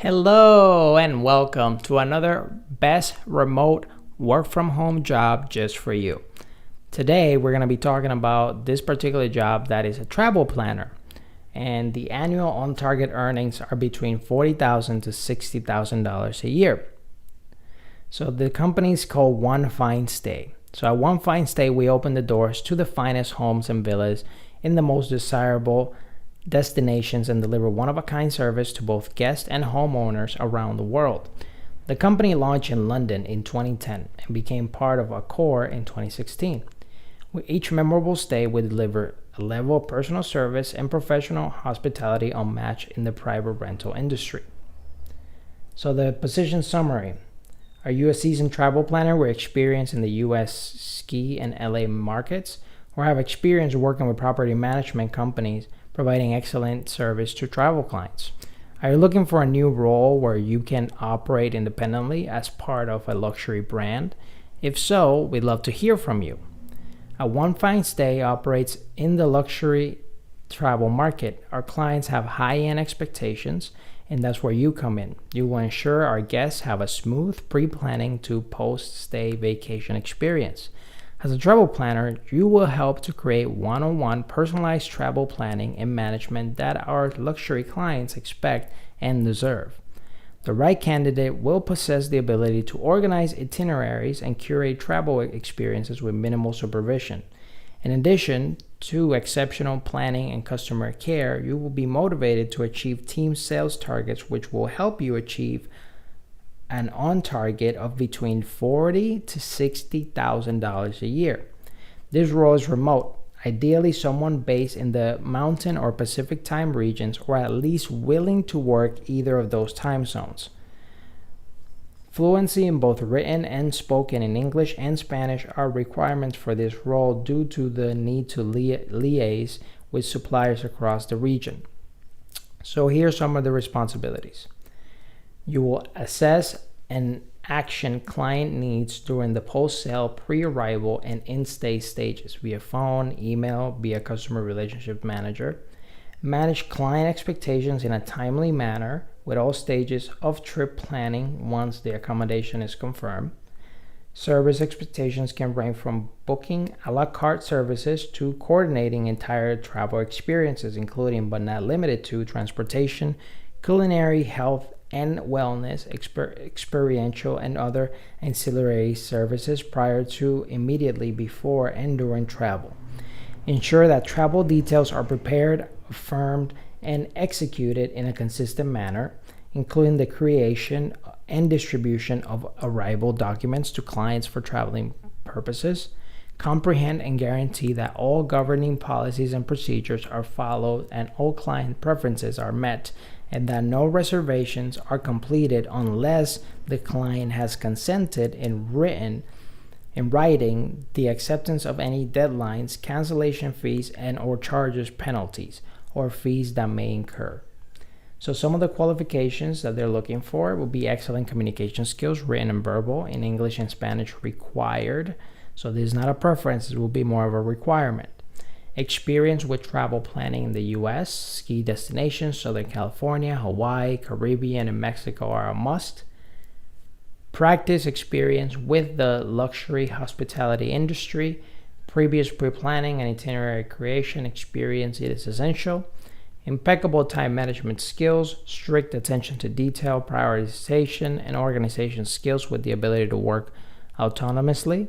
Hello and welcome to another best remote work from home job just for you. Today we're going to be talking about this particular job that is a travel planner, and the annual on target earnings are between $40,000 to $60,000 a year. So the company is called One Fine Stay. So at One Fine Stay we open the doors to the finest homes and villas in the most desirable destinations and deliver one-of-a-kind service to both guests and homeowners around the world. The company launched in London in 2010 and became part of Accor in 2016. With each memorable stay, we deliver a level of personal service and professional hospitality unmatched in the private rental industry. So the position summary. Are you a seasoned travel planner with experience in the US ski and LA markets, or have experience working with property management companies providing excellent service to travel clients? Are you looking for a new role where you can operate independently as part of a luxury brand? If so, we'd love to hear from you. One Fine Stay operates in the luxury travel market. Our clients have high-end expectations, and that's where you come in. You will ensure our guests have a smooth pre-planning to post-stay vacation experience. As a travel planner, you will help to create one-on-one personalized travel planning and management that our luxury clients expect and deserve. The right candidate will possess the ability to organize itineraries and curate travel experiences with minimal supervision. In addition to exceptional planning and customer care, you will be motivated to achieve team sales targets, which will help you achieve an on target of between $40,000 to $60,000 a year. This role is remote, ideally someone based in the Mountain or Pacific time regions, or at least willing to work either of those time zones. Fluency in both written and spoken in English and Spanish are requirements for this role due to the need to liaise with suppliers across the region. So here are some of the responsibilities. You will assess and action client needs during the post-sale, pre-arrival, and in-stay stages via phone, email, via customer relationship manager. Manage client expectations in a timely manner with all stages of trip planning once the accommodation is confirmed. Service expectations can range from booking a la carte services to coordinating entire travel experiences, including but not limited to transportation, culinary, health and wellness, experiential, and other ancillary services prior to, immediately before, and during travel. Ensure that travel details are prepared, affirmed, and executed in a consistent manner, including the creation and distribution of arrival documents to clients for traveling purposes. Comprehend and guarantee that all governing policies and procedures are followed and all client preferences are met, and that no reservations are completed unless the client has consented in writing the acceptance of any deadlines, cancellation fees, and or charges, penalties, or fees that may incur. So some of the qualifications that they're looking for will be excellent communication skills, written and verbal, in English and Spanish required. So this is not a preference, it will be more of a requirement. Experience with travel planning in the US, ski destinations, Southern California, Hawaii, Caribbean, and Mexico are a must. Practice experience with the luxury hospitality industry. Previous pre-planning and itinerary creation experience is essential. Impeccable time management skills, strict attention to detail, prioritization, and organization skills with the ability to work autonomously.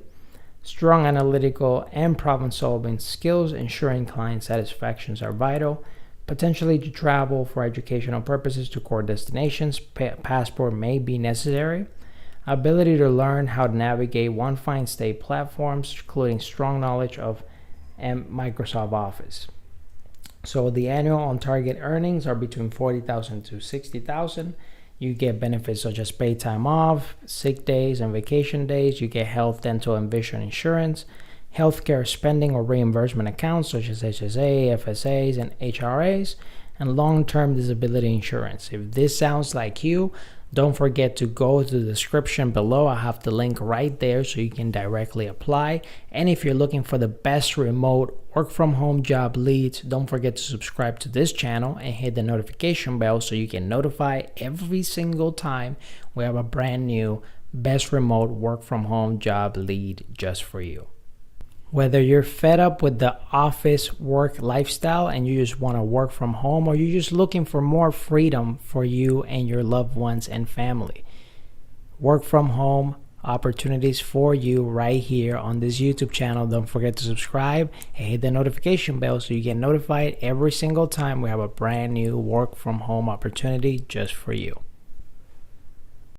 Strong analytical and problem-solving skills, ensuring client satisfactions are vital. Potentially to travel for educational purposes to core destinations, passport may be necessary. Ability to learn how to navigate One Fine Stay platforms, including strong knowledge of Microsoft Office. So the annual on-target earnings are between $40,000 to $60,000. You get benefits such as paid time off, sick days, and vacation days. You get health, dental, and vision insurance, healthcare spending or reimbursement accounts such as HSA, FSAs, and HRAs, and long-term disability insurance. If this sounds like you, Don't forget to go to the description below. I have the link right there so you can directly apply. And if you're looking for the best remote work from home job leads, don't forget to subscribe to this channel and hit the notification bell so you get notified every single time we have a brand new best remote work from home job lead just for you. Whether you're fed up with the office work lifestyle and you just want to work from home, or you're just looking for more freedom for you and your loved ones and family, work from home opportunities for you right here on this YouTube channel. Don't forget to subscribe and hit the notification bell so you get notified every single time we have a brand new work from home opportunity just for you.